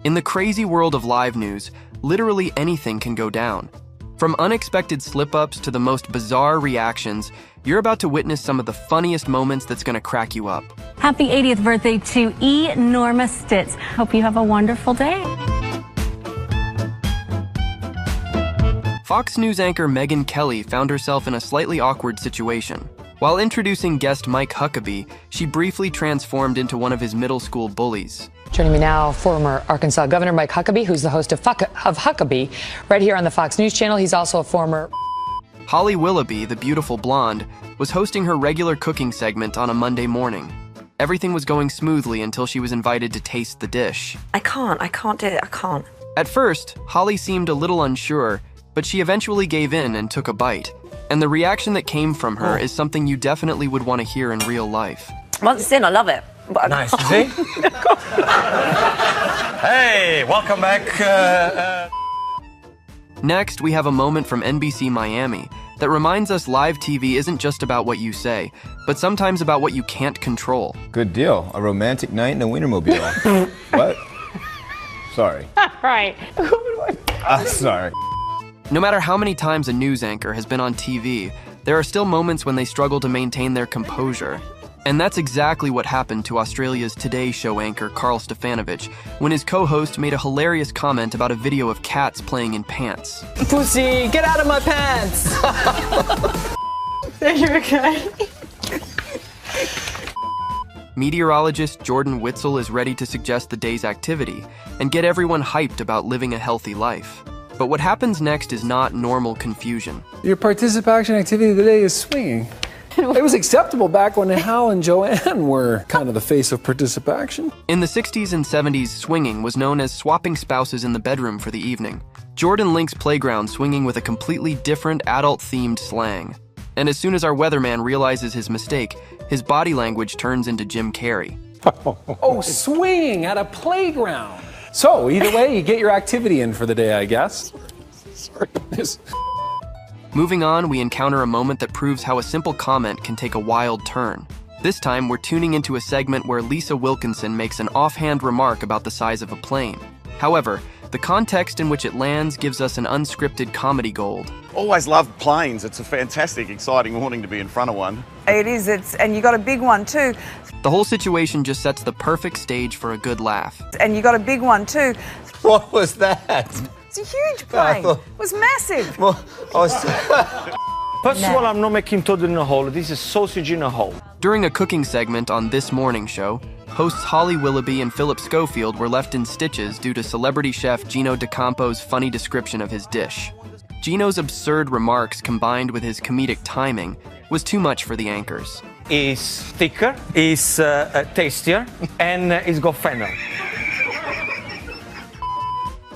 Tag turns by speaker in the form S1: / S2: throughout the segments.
S1: In the crazy world of live news, literally anything can go down. From unexpected slip-ups to the most bizarre reactions, you're about to witness some of the funniest moments that's gonna crack you up.
S2: Happy 80th birthday to E. Norma Stitz. Hope you have a wonderful day.
S1: Fox News anchor Megyn Kelly found herself in a slightly awkward situation. While introducing guest Mike Huckabee, she briefly transformed into one of his middle school bullies.
S3: Joining me now, former Arkansas Governor Mike Huckabee, who's the host of Huckabee, right here on the Fox News Channel. He's also a former...
S1: Holly Willoughby, the beautiful blonde, was hosting her regular cooking segment on a Monday morning. Everything was going smoothly until she was invited to taste the dish.
S4: I can't do it, I can't.
S1: At first, Holly seemed a little unsure, but she eventually gave in and took a bite. And the reaction that came from her is something you definitely would want to hear in real life.
S4: Once it's in, I love it. But
S5: nice, see? Hey, welcome back.
S1: Next, we have a moment from NBC Miami that reminds us live TV isn't just about what you say, but sometimes about what you can't control.
S6: Good deal. A romantic night in a Wienermobile. What? Sorry.
S3: Right.
S6: Sorry.
S1: No matter how many times a news anchor has been on TV, there are still moments when they struggle to maintain their composure. And that's exactly what happened to Australia's Today Show anchor Carl Stefanovic when his co-host made a hilarious comment about a video of cats playing in pants.
S7: Pussy, get out of my pants!
S3: Are you okay?
S1: Meteorologist Jordan Witzel is ready to suggest the day's activity and get everyone hyped about living a healthy life. But what happens next is not normal confusion.
S8: Your participation activity today is swinging. It was acceptable back when Hal and Joanne were kind of the face of participation.
S1: In the 60s and 70s, swinging was known as swapping spouses in the bedroom for the evening. Jordan links playground swinging with a completely different adult-themed slang. And as soon as our weatherman realizes his mistake, his body language turns into Jim Carrey.
S8: Oh, swinging at a playground. So, either way, you get your activity in for the day, I guess. Sorry.
S1: Moving on, we encounter a moment that proves how a simple comment can take a wild turn. This time, we're tuning into a segment where Lisa Wilkinson makes an offhand remark about the size of a plane. However, the context in which it lands gives us an unscripted comedy gold.
S9: Always loved planes. It's a fantastic, exciting morning to be in front of one.
S10: It is, and you got a big one too.
S1: The whole situation just sets the perfect stage for a good laugh.
S10: And you got a big one too.
S5: What was that?
S10: It's a huge plane. It was massive.
S5: Well, First of all, I'm not making toad in a hole. This is sausage in a hole.
S1: During a cooking segment on This Morning Show, hosts Holly Willoughby and Philip Schofield were left in stitches due to celebrity chef Gino D'Acampo's funny description of his dish. Gino's absurd remarks combined with his comedic timing was too much for the anchors.
S5: It's thicker, it's tastier, and it's got fennel.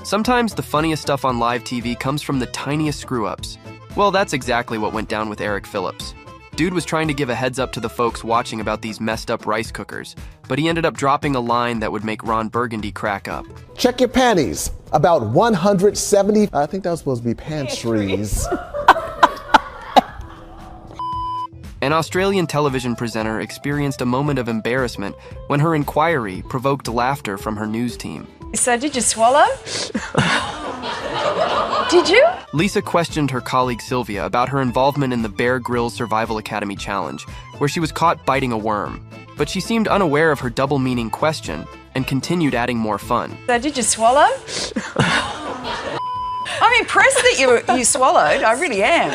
S1: Sometimes the funniest stuff on live TV comes from the tiniest screw-ups. Well, that's exactly what went down with Eric Phillips. Dude was trying to give a heads up to the folks watching about these messed up rice cookers, but he ended up dropping a line that would make Ron Burgundy crack up.
S11: Check your panties. About 170, I think that was supposed to be pantries.
S1: An Australian television presenter experienced a moment of embarrassment when her inquiry provoked laughter from her news team.
S10: So did you swallow? Did you?
S1: Lisa questioned her colleague Sylvia about her involvement in the Bear Grylls Survival Academy Challenge, where she was caught biting a worm. But she seemed unaware of her double-meaning question and continued adding more fun.
S10: So did you swallow? I'm impressed that you swallowed. I really am.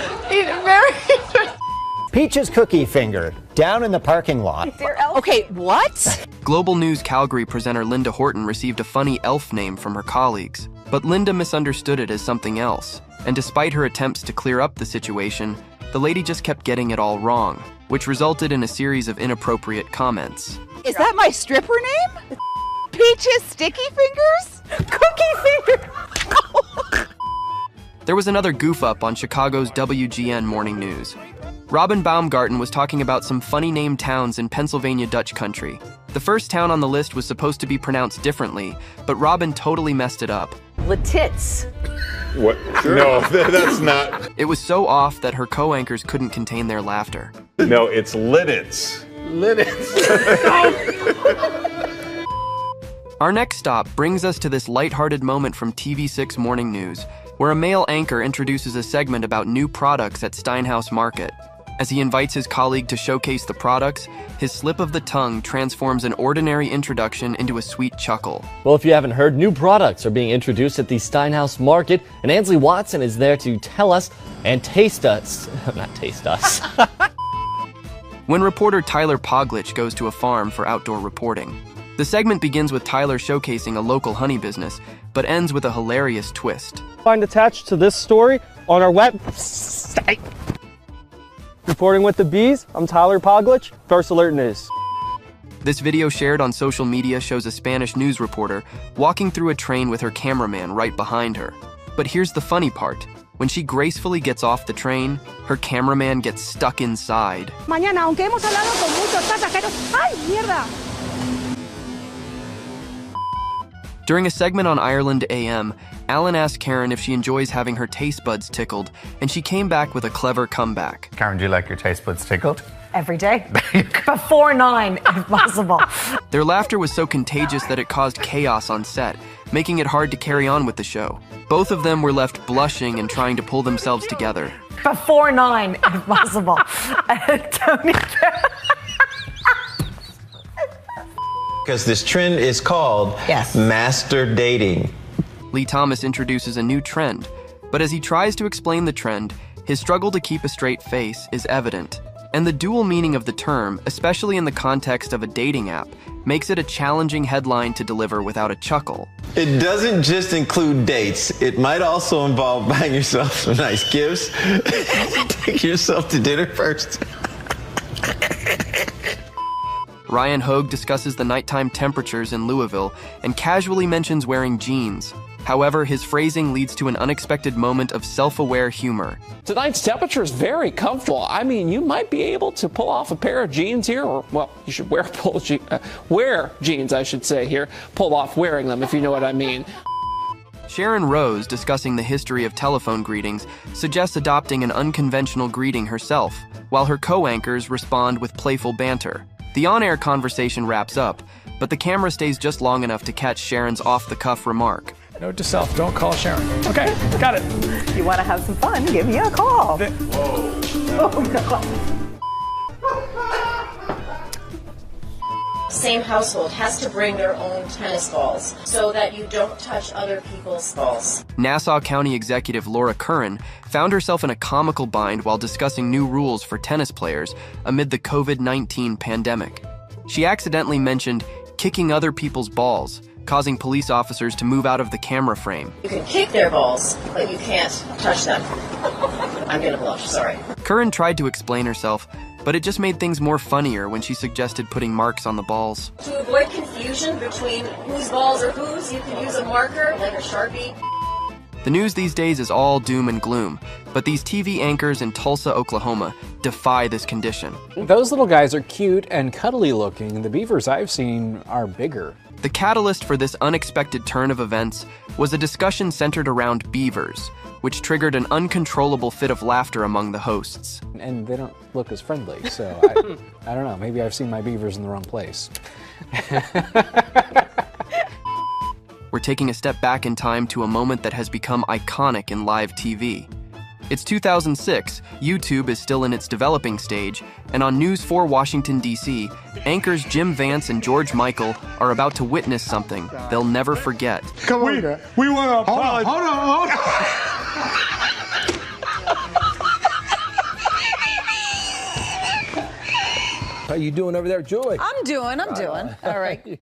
S12: Peach's cookie finger, down in the parking lot.
S10: Okay, what?
S1: Global News Calgary presenter Linda Horton received a funny elf name from her colleagues, but Linda misunderstood it as something else, and despite her attempts to clear up the situation, the lady just kept getting it all wrong, which resulted in a series of inappropriate comments.
S13: Is that my stripper name? Peach's Sticky Fingers? Cookie Finger!
S1: There was another goof-up on Chicago's WGN Morning News. Robin Baumgarten was talking about some funny-named towns in Pennsylvania Dutch country. The first town on the list was supposed to be pronounced differently, but Robin totally messed it up.
S10: Letitz.
S14: What? No, that's not.
S1: It was so off that her co-anchors couldn't contain their laughter.
S14: No, it's Lidditz.
S8: Lidditz.
S1: Our next stop brings us to this lighthearted moment from TV6 Morning News, where a male anchor introduces a segment about new products at Steinhaus Market. As he invites his colleague to showcase the products, his slip of the tongue transforms an ordinary introduction into a sweet chuckle.
S15: Well, if you haven't heard, new products are being introduced at the Steinhaus Market, and Ansley Watson is there to tell us and taste us. Not taste us.
S1: When reporter Tyler Poglich goes to a farm for outdoor reporting. The segment begins with Tyler showcasing a local honey business, but ends with a hilarious twist.
S16: Find attached to this story on our website. Reporting with the bees, I'm Tyler Poglich, First Alert News.
S1: This video shared on social media shows a Spanish news reporter walking through a train with her cameraman right behind her. But here's the funny part. When she gracefully gets off the train, her cameraman gets stuck inside.
S17: Mañana, aunque hemos hablado con muchos pasajeros. ¡Ay, mierda!
S1: During a segment on Ireland AM, Alan asked Karen if she enjoys having her taste buds tickled, and she came back with a clever comeback.
S18: Karen, do you like your taste buds tickled?
S4: Every day. Before 9, if possible.
S1: Their laughter was so contagious that it caused chaos on set, making it hard to carry on with the show. Both of them were left blushing and trying to pull themselves together.
S4: Before 9, if possible. Tony.
S19: Because this trend is called master dating.
S1: Lee Thomas introduces a new trend, but as he tries to explain the trend, his struggle to keep a straight face is evident. And the dual meaning of the term, especially in the context of a dating app, makes it a challenging headline to deliver without a chuckle.
S19: It doesn't just include dates. It might also involve buying yourself some nice gifts. Take yourself to dinner first.
S1: Ryan Hogue discusses the nighttime temperatures in Louisville and casually mentions wearing jeans. However, his phrasing leads to an unexpected moment of self-aware humor.
S20: Tonight's temperature is very comfortable. I mean, you might be able to pull off a pair of jeans here, or, well, you should wear jeans, I should say here. Pull off wearing them, if you know what I mean.
S1: Sharon Rose, discussing the history of telephone greetings, suggests adopting an unconventional greeting herself, while her co-anchors respond with playful banter. The on-air conversation wraps up, but the camera stays just long enough to catch Sharon's off-the-cuff remark.
S20: Note to self, don't call Sharon. Okay, got it.
S10: You want to have some fun? Give me a call.
S19: Whoa.
S10: Oh,
S21: no. Same household has to bring their own tennis balls so that you don't touch other people's balls.
S1: Nassau County Executive Laura Curran found herself in a comical bind while discussing new rules for tennis players amid the COVID-19 pandemic. She accidentally mentioned kicking other people's balls, causing police officers to move out of the camera frame.
S21: You can kick their balls, but you can't touch them. I'm gonna blush, sorry.
S1: Curran tried to explain herself, but it just made things more funnier when she suggested putting marks on the balls.
S21: To avoid confusion between whose balls are whose, you can use a marker, like a Sharpie.
S1: The news these days is all doom and gloom, but these TV anchors in Tulsa, Oklahoma, defy this condition.
S22: Those little guys are cute and cuddly looking. The beavers I've seen are bigger.
S1: The catalyst for this unexpected turn of events was a discussion centered around beavers, which triggered an uncontrollable fit of laughter among the hosts.
S22: And they don't look as friendly, so I don't know, maybe I've seen my beavers in the wrong place.
S1: We're taking a step back in time to a moment that has become iconic in live TV. It's 2006, YouTube is still in its developing stage, and on News 4 Washington, D.C., anchors Jim Vance and George Michael are about to witness something they'll never forget.
S14: Come on, we want to apologize.
S23: Hold on.
S8: How you doing over there, Joy?
S10: I'm doing. All right.